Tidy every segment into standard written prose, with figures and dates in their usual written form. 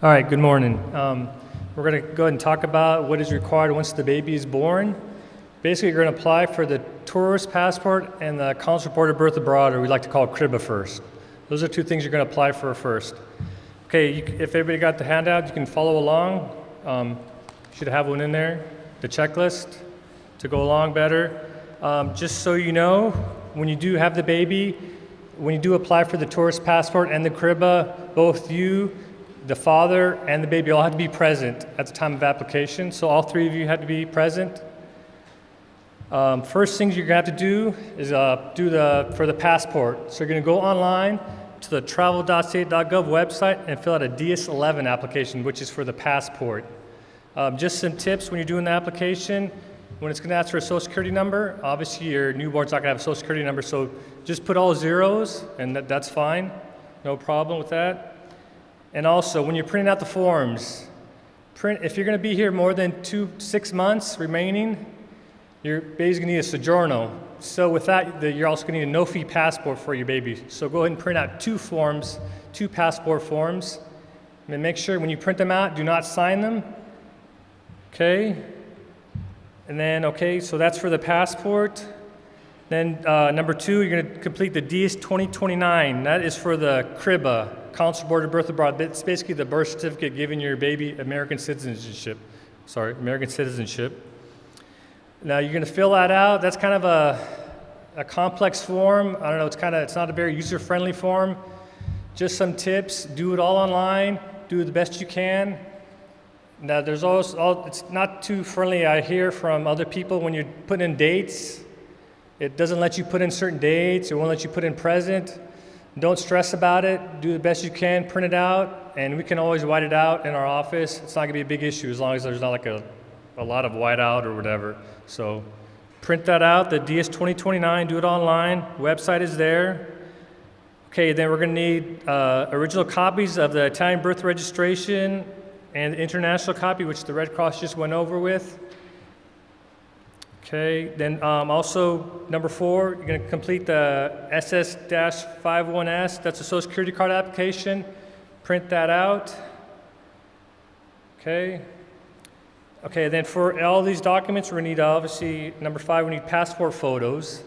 All right, good morning. We're going to go ahead and talk about what is required once the baby is born. Basically, you're going to apply for the tourist passport and the consular reported birth abroad, or we like to call it CRIBA first. Those are two things you're going to apply for first. Okay, if everybody got the handout, you can follow along. You should have one in there, the checklist to go along better. Just so you know, when you do have the baby, when you do apply for the tourist passport and the CRIBA, both you, the father, and the baby all have to be present at the time of application. So all three of you had to be present. First things you're going to have to do is for the passport. So you're going to go online to the travel.state.gov website and fill out a DS-11 application, which is for the passport. Just some tips when you're doing the application. When it's going to ask for a social security number, obviously your newborn's not going to have a social security number, so just put all zeros, and that's fine. No problem with that. And also, when you're printing out the forms, if you're going to be here more than 6 months remaining, you're basically going to need a Soggiorno. So with that, you're also going to need a no-fee passport for your baby. So go ahead and print out two passport forms. And make sure when you print them out, do not sign them. Okay? And then, okay, so that's for the passport. Then number two, you're going to complete the DS 2029. That is for the CRIBA, consular reported birth abroad. It's basically the birth certificate giving your baby American citizenship. Now you're going to fill that out. That's kind of a complex form. I don't know, it's not a very user-friendly form. Just some tips. Do it all online. Do it the best you can. Now there's also, it's not too friendly, I hear from other people when you're putting in dates. It doesn't let you put in certain dates. It won't let you put in present. Don't stress about it. Do the best you can. Print it out, and we can always white it out in our office. It's not going to be a big issue as long as there's not like a lot of whiteout or whatever. So print that out, the DS 2029, do it online. Website is there. Okay, then we're going to need original copies of the Italian birth registration and the international copy, which the Red Cross just went over with. Okay, then also number 4, you're going to complete the SS-51S. That's a Social Security card application. Print that out. Okay. Okay, then for all these documents, we're going to need, obviously, number 5, we need passport photos.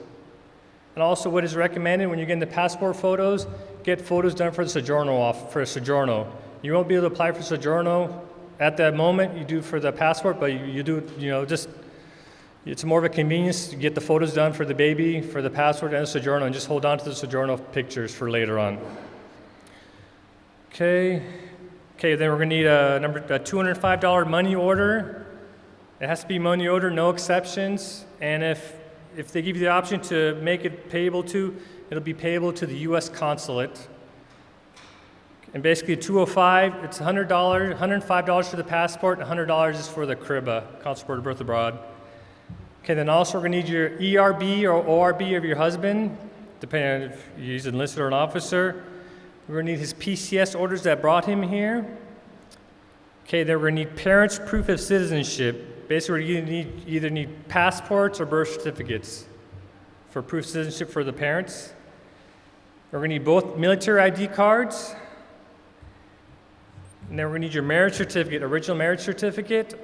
And also what is recommended when you're getting the passport photos, get photos done for the Soggiorno. You won't be able to apply for Soggiorno at that moment. You do for the passport, but you do, it's more of a convenience to get the photos done for the baby, for the passport, and the Soggiorno, and just hold on to the Soggiorno pictures for later on. Okay, then we're going to need a $205 money order. It has to be money order, no exceptions. And if they give you the option to make it payable to, it'll be payable to the U.S. consulate. And basically, $205, it's $100, $105 for the passport, and $100 is for the CRIBA, consular reported birth abroad. Okay, then also we're going to need your ERB or ORB of your husband, depending on if he's enlisted or an officer. We're going to need his PCS orders that brought him here. Okay, then we're going to need parents' proof of citizenship. Basically, we're going to either need passports or birth certificates for proof of citizenship for the parents. We're going to need both military ID cards. And then we're going to need your marriage certificate, original marriage certificate.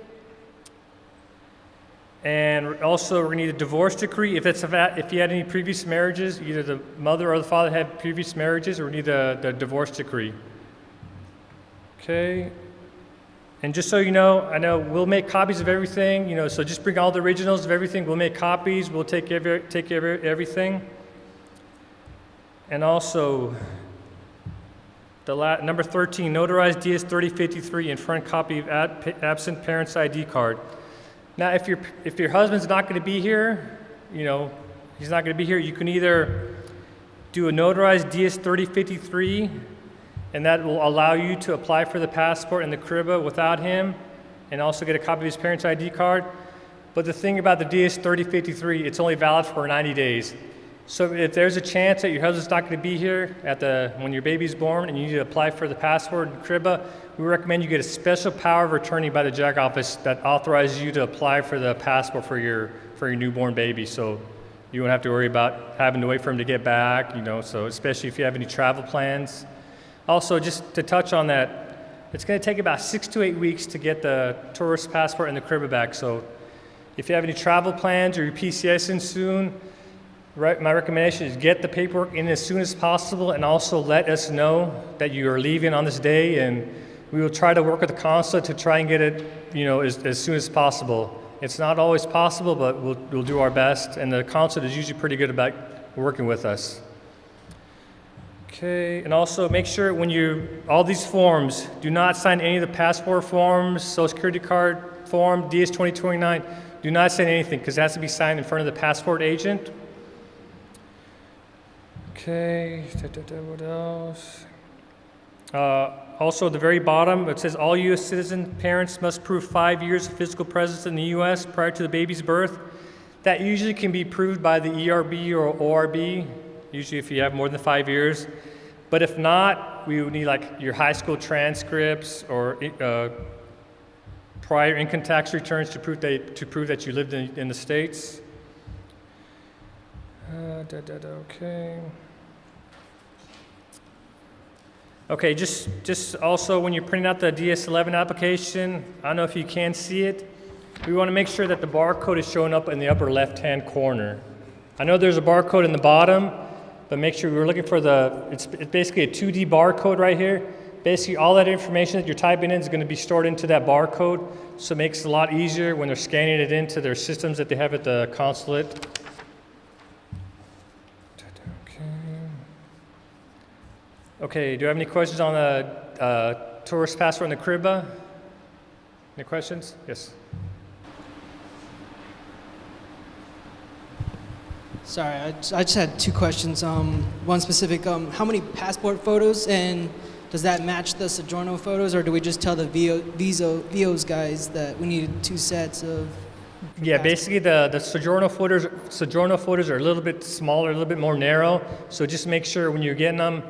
And also, we're going to need a divorce decree. If you had any previous marriages, either the mother or the father had previous marriages, or we need the divorce decree. Okay. And just so you know, I know we'll make copies of everything. So just bring all the originals of everything. We'll make copies. We'll take care of everything. And also, number 13, notarized DS 3053 in front copy of absent parent's ID card. Now, if your husband's not going to be here, he's not going to be here, you can either do a notarized DS 3053, and that will allow you to apply for the passport and the CRIBA without him, and also get a copy of his parent's ID card. But the thing about the DS 3053, it's only valid for 90 days. So if there's a chance that your husband's not going to be here when your baby's born and you need to apply for the passport and CRIBA, we recommend you get a special power of attorney by the JAG office that authorizes you to apply for the passport for your newborn baby. So you won't have to worry about having to wait for him to get back, so especially if you have any travel plans. Also, just to touch on that, It's going to take about 6 to 8 weeks to get the tourist passport and the crib back. So if you have any travel plans or your PCS in soon, my recommendation is get the paperwork in as soon as possible, and also let us know that you are leaving on this day, and we will try to work with the consulate to try and get it, as soon as possible. It's not always possible, but we'll do our best, and the consulate is usually pretty good about working with us. Okay, and also make sure all these forms, do not sign any of the passport forms, Social Security card form, DS 2029, do not sign anything, because it has to be signed in front of the passport agent. Okay, what else? Also, at the very bottom, it says all U.S. citizen parents must prove 5 years of physical presence in the U.S. prior to the baby's birth. That usually can be proved by the ERB or ORB, usually if you have more than 5 years. But if not, we would need like your high school transcripts or prior income tax returns to prove that you lived in the States. Okay. Okay, just also when you're printing out the DS-11 application, I don't know if you can see it, we want to make sure that the barcode is showing up in the upper left-hand corner. I know there's a barcode in the bottom, but make sure we're looking for it's basically a 2D barcode right here. Basically, all that information that you're typing in is going to be stored into that barcode, so it makes it a lot easier when they're scanning it into their systems that they have at the consulate. Okay, do you have any questions on the tourist passport and the cribba? Any questions? Yes. Sorry, I just had 2 questions. One specific, how many passport photos, and does that match the Soggiorno photos, or do we just tell the VOs guys that we needed 2 sets of? Yeah, basically the Soggiorno photos are a little bit smaller, a little bit more narrow, so just make sure when you're getting them,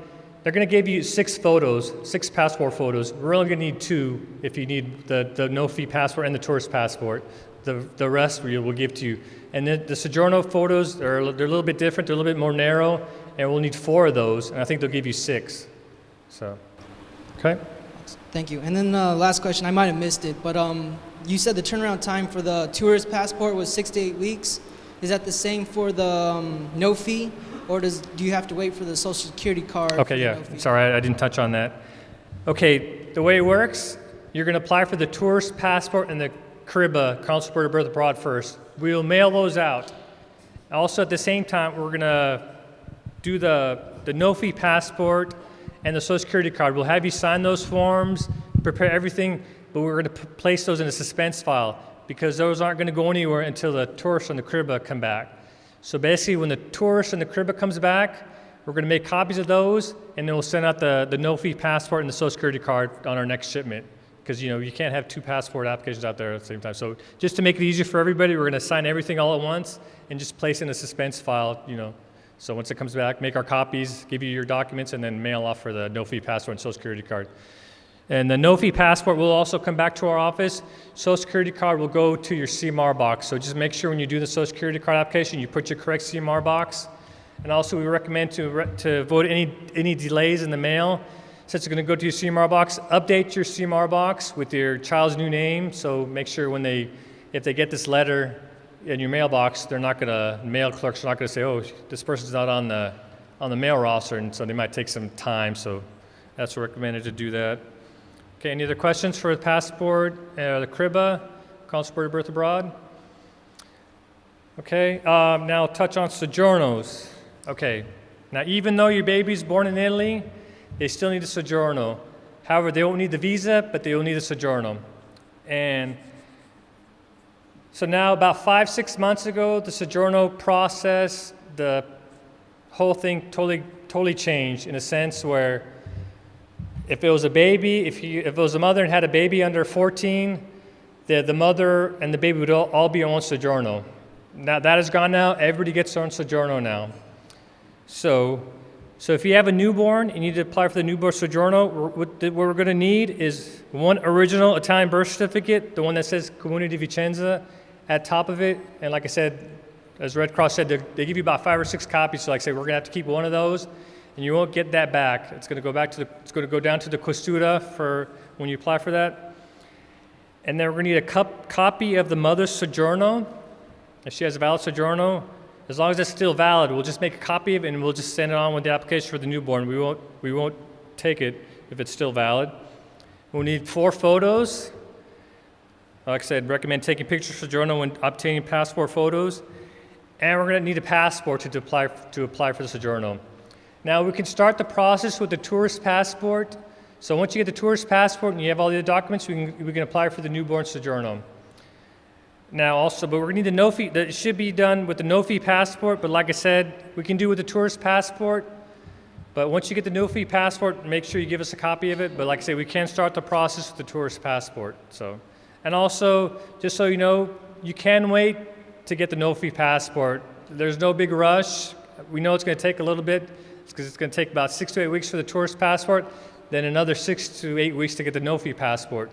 they're going to give you 6 photos, 6 passport photos. We're only going to need 2 if you need the no-fee passport and the tourist passport. The rest we'll give to you. And the Soggiorno photos, they're a little bit different, they're a little bit more narrow, and we'll need 4 of those, and I think they'll give you 6. So, okay? Thank you. And then last question, I might have missed it, but you said the turnaround time for the tourist passport was 6 to 8 weeks. Is that the same for the no fee? Or do you have to wait for the Social Security card? Okay, yeah. Sorry, I didn't touch on that. Okay, the way it works, you're going to apply for the tourist passport and the cribba, consular of birth abroad first. We'll mail those out. Also, at the same time, we're going to do the no-fee passport and the Social Security card. We'll have you sign those forms, prepare everything, but we're going to place those in a suspense file because those aren't going to go anywhere until the tourist and the cribba come back. So basically, when the tourist and the cribba comes back, we're going to make copies of those, and then we'll send out the no-fee passport and the Social Security card on our next shipment. Because you can't have 2 passport applications out there at the same time. So just to make it easier for everybody, we're going to sign everything all at once and just place in a suspense file. So once it comes back, make our copies, give you your documents, and then mail off for the no-fee passport and Social Security card. And the no-fee passport will also come back to our office. Social Security card will go to your CMR box. So just make sure when you do the Social Security card application, you put your correct CMR box. And also we recommend to avoid any delays in the mail. Since it's going to go to your CMR box, update your CMR box with your child's new name. So make sure if they get this letter in your mailbox, mail clerks are not going to say, oh, this person's not on the mail roster, and so they might take some time. So that's recommended to do that. Okay, any other questions for the passport, the cribba, consular of birth abroad? Okay, now touch on Soggiornos. Okay, now even though your baby's born in Italy, they still need a Soggiorno. However, they won't need the visa, but they will need a Soggiorno. And so now about 5-6 months ago, the Soggiorno process, the whole thing totally changed in a sense where if it was a baby, if it was a mother and had a baby under 14, the mother and the baby would all be on one Soggiorno. Now that is gone now. Everybody gets their own Soggiorno now. So if you have a newborn, you need to apply for the newborn Soggiorno. What we're going to need is one original Italian birth certificate, the one that says Comune di Vicenza at top of it. And like I said, as Red Cross said, they give you about 5 or 6 copies. So like I said, we're going to have to keep one of those. and you won't get that back. It's going to go back to it's going to go down to the Questura for when you apply for that. And then we're going to need a copy of the mother's Soggiorno. If she has a valid Soggiorno, as long as it's still valid, we'll just make a copy of it and we'll just send it on with the application for the newborn. We won't take it if it's still valid. We'll need 4 photos. Like I said, recommend taking pictures of Soggiorno when obtaining passport photos. And we're going to need a passport to apply for the Soggiorno. Now we can start the process with the tourist passport. So once you get the tourist passport and you have all the other documents, we can apply for the newborn Soggiorno. Now also, but we're going to need the no-fee. That should be done with the no-fee passport, but like I said, we can do with the tourist passport. But once you get the no-fee passport, make sure you give us a copy of it. But like I say, we can start the process with the tourist passport. So, and also, just so you know, you can wait to get the no-fee passport. There's no big rush. We know it's going to take a little bit because it's going to take about 6 to 8 weeks for the tourist passport, then another 6 to 8 weeks to get the no-fee passport.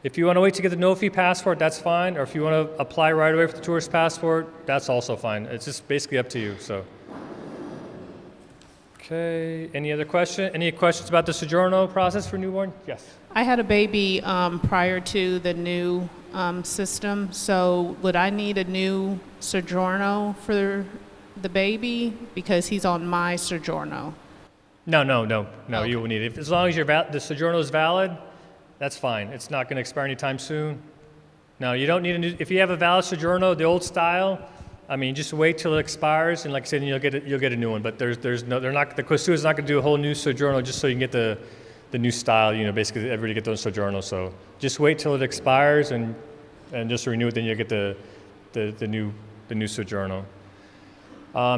If you want to wait to get the no-fee passport, that's fine. Or if you want to apply right away for the tourist passport, that's also fine. It's just basically up to you. So, okay. Any other question? Any questions about the Soggiorno process for newborn? Yes. I had a baby prior to the new system, so would I need a new Soggiorno for the baby because he's on my Soggiorno? No. Okay. You will need it. As long as the Soggiorno is valid, that's fine. It's not going to expire anytime soon. No, you don't need a new. If you have a valid Soggiorno, the old style, I mean, just wait till it expires, and like I said, you'll get a new one. But the Questura is not going to do a whole new Soggiorno just so you can get the new style. You know, basically everybody get those Soggiornos. So just wait till it expires and just renew it. Then you'll get the new Soggiorno.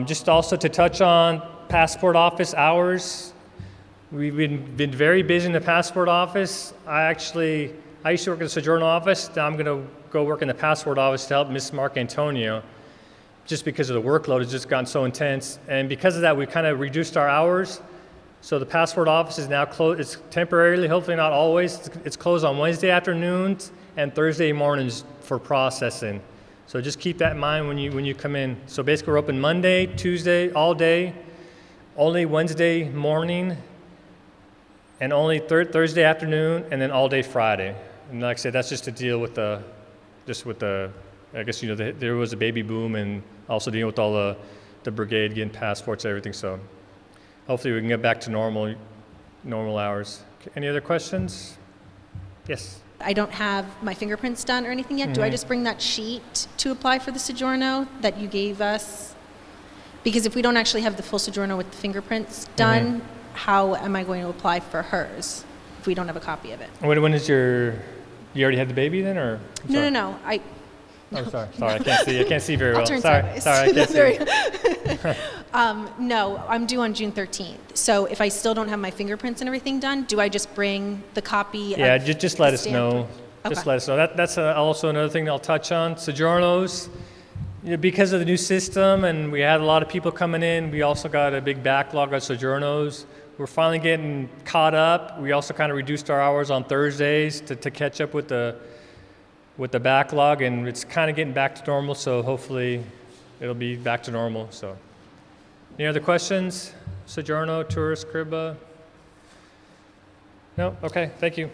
Just also to touch on passport office hours. We've been very busy in the passport office. I used to work in the Soggiorno office. Now I'm going to go work in the passport office to help Miss Marcantonio, just because of the workload has just gotten so intense. And because of that, we kind of reduced our hours. So the passport office is now closed. It's temporarily, hopefully not always. It's closed on Wednesday afternoons and Thursday mornings for processing. So just keep that in mind when you come in. So basically, we're open Monday, Tuesday, all day, only Wednesday morning, and only Thursday afternoon, and then all day Friday. And like I said, that's just to deal with I guess, there was a baby boom, and also dealing with all the brigade getting passports and everything. So hopefully we can get back to normal hours. Any other questions? Yes. I don't have my fingerprints done or anything yet. Do I just bring that sheet to apply for the Soggiorno that you gave us? Because if we don't actually have the full Soggiorno with the fingerprints done, how am I going to apply for hers if we don't have a copy of it? When is you already had the baby then, or? No. Oh, sorry. I can't see very well. I'll turn Sorry, I can't see. No, I'm due on June 13th. So if I still don't have my fingerprints and everything done, do I just bring the copy? Yeah, of just let the us stamp? know. Okay. Just let us know. That's also another thing I'll touch on. Soggiornos, because of the new system, and we had a lot of people coming in, we also got a big backlog of Soggiornos. We're finally getting caught up. We also kind of reduced our hours on Thursdays to catch up with the backlog, and it's kind of getting back to normal, so hopefully it'll be back to normal. So, any other questions? Soggiorno, tourist, cribba? No? Okay, thank you.